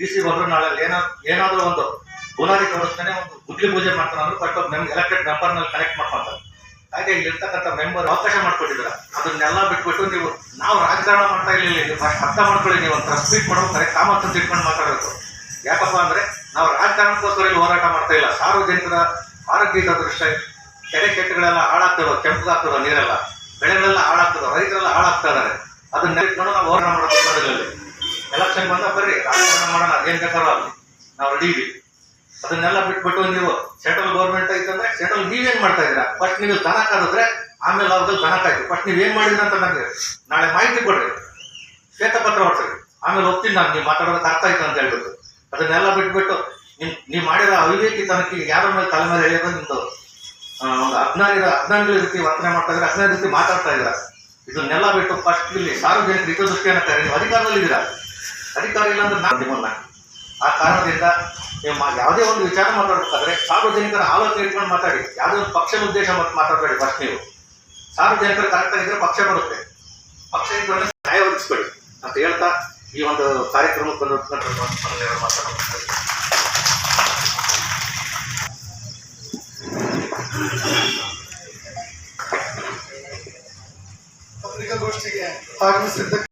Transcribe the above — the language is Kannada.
DC ಬಂದ್ರು ನಾಳೆ ಏನಾದರೂ ಒಂದು ಬುನಾದಿ ತೋರಿಸ್ತಾನೆ, ಒಂದು ಗುದ್ಲಿ ಪೂಜೆ ಮಾಡ್ತಾನೆ ಅಂದ್ರೆ ಫಸ್ಟ್ ನಮ್ಗೆ ಎಲೆಕ್ಟೆಡ್ ಮೆಂಬರ್ನಲ್ಲಿ ಕನೆಕ್ಟ್ ಮಾಡ್ಕೊಂತಾರೆ. ಹಾಗೆ ಇಲ್ಲಿ ಇರ್ತಕ್ಕಂಥ ಮೆಂಬರ್ ಅವಕಾಶ ಮಾಡ್ಕೊಟ್ಟಿದ್ರ ಅದನ್ನೆಲ್ಲ ಬಿಟ್ಬಿಟ್ಟು ನೀವು ನಾವು ರಾಜಕಾರಣ ಮಾಡ್ತಾ ಇಲ್ಲ, ನೀವು ಅರ್ಥ ಮಾಡ್ಕೊಳ್ಳಿ. ನೀವು ಒಂದು ಪ್ರೆಸ್ ಮೀಟ್ ಮಾಡೋ ಕರೆಕ್ಟ್ ಕಾಮತ್ ಅಂತ ಇಟ್ಕೊಂಡು ಮಾತಾಡಬೇಕು. ಯಾಕಪ್ಪ ಅಂದ್ರೆ ನಾವು ರಾಜಕಾರಣಕ್ಕೋಸ್ಕರ ಇಲ್ಲಿ ಹೋರಾಟ ಮಾಡ್ತಾ ಇಲ್ಲ. ಸಾರ್ವಜನಿಕರ ಆರೋಗ್ಯದ ದೃಷ್ಟಿ ಕೆರೆ ಕೆಟ್ಟಗಳೆಲ್ಲ ಹಾಳಾಗ್ತಿರೋ, ಕೆಂಪಗಾಗ್ತಿರೋ ನೀರೆಲ್ಲ, ಬೆಳೆಗಳೆಲ್ಲ ಹಾಳಾಗ್ತಿರೋ, ರೈತರೆಲ್ಲ ಹಾಳಾಗ್ತಾ ಇದಾರೆ. ಅದನ್ನ ನೆಟ್ಕೊಂಡು ನಾವು ಹೋರಾಟ ಮಾಡೋದು. ಎಲೆಕ್ಷನ್ ಬಂದ ಬರ್ರಿ ರಾಜಕಾರಣ ಮಾಡೋಣ, ಏನ್ ಬೇಕಾದ್ರೂ ಆಗಲಿ, ನಾವು ರೆಡಿ ಇದೀವಿ. ಅದನ್ನೆಲ್ಲ ಬಿಟ್ಬಿಟ್ಟು ನೀವು ಸೆಂಟ್ರಲ್ ಗೌರ್ಮೆಂಟ್ ಐತಂದ್ರೆ ಸೆಂಟ್ರಲ್ ನೀವೇನ್ ಮಾಡ್ತಾ ಇದ್ದೀರಾ? ಫಸ್ಟ್ ನೀವು ದನ ಕಾದಿದ್ರೆ ಆಮೇಲೆ ಅವ್ರಿಗೆ ದನ ಕಾಯ್ತು. ಫಸ್ಟ್ ನೀವೇನ್ ಮಾಡಿದ್ರ ಅಂತ ನನಗೆ ನಾಳೆ ಮಾಹಿತಿ ಕೊಡ್ರಿ, ಶ್ವೇತಪತ್ರ ಹೊಡ್ಸರಿ, ಆಮೇಲೆ ಹೋಗ್ತೀನಿ ನಾನು ನೀವು ಮಾತಾಡೋದಕ್ಕೆ ಅರ್ಥ ಆಯ್ತು ಅಂತ ಹೇಳ್ಬೇಕು. ಅದನ್ನೆಲ್ಲ ಬಿಟ್ಬಿಟ್ಟು ನೀವು ಮಾಡಿರೋ ಅವಿವೇಕಿತನಕ್ಕೆ ಯಾರ ಮೇಲೆ ತಲೆ ಮೇಲೆ ಎಳೆಯೋದು ನಿಮ್ದು ಒಂದು ಅಜ್ಞಾನಿಗಳ ರೀತಿ ವರ್ತನೆ ಮಾಡ್ತಾ ಇದ್ರೆ, ಅಜ್ಞಾನ ರೀತಿ ಮಾತಾಡ್ತಾ ಇದ್ದೀರಾ. ಇದನ್ನೆಲ್ಲ ಬಿಟ್ಟು ಫಸ್ಟ್ ಇಲ್ಲಿ ಸಾರ್ವಜನಿಕ ಹಿತದೃಷ್ಟಿಯನ್ನು ಕರೆ. ನೀವು ಅಧಿಕಾರದಲ್ಲಿ ಇದ್ದೀರಾ, ಅಧಿಕಾರ ಇಲ್ಲ ಅಂದ್ರೆ ನಾನು ನಿಮ್ಮನ್ನ. ಆ ಕಾರಣದಿಂದ ನೀವು ಯಾವುದೇ ಒಂದು ವಿಚಾರ ಮಾತಾಡಬೇಕಾದ್ರೆ ಸಾರ್ವಜನಿಕರ ಆಲೋಚನೆ ಇಟ್ಕೊಂಡು ಮಾತಾಡಿ. ಯಾವುದೇ ಒಂದು ಪಕ್ಷದ ಉದ್ದೇಶ ಮಾತಾಡಬೇಡಿ. ಫಸ್ಟ್ ನೀವು ಸಾರ್ವಜನಿಕರು ಕರೆಕ್ಟ್ ಆಗಿದ್ರೆ ಪಕ್ಷ ಬರುತ್ತೆ, ಪಕ್ಷ ಇದ್ದರೆ ನ್ಯಾಯ ಒದಗಿಸ್ಬೇಡಿ ಅಂತ ಹೇಳ್ತಾ ಈ ಒಂದು ಕಾರ್ಯಕ್ರಮಕ್ಕೆ ಬಂದಿರ್ತಕ್ಕಂಥ ಪತ್ರಿಕಾಗೋಷ್ಠಿಗೆ ಆಗಮಿಸಿದ್ದ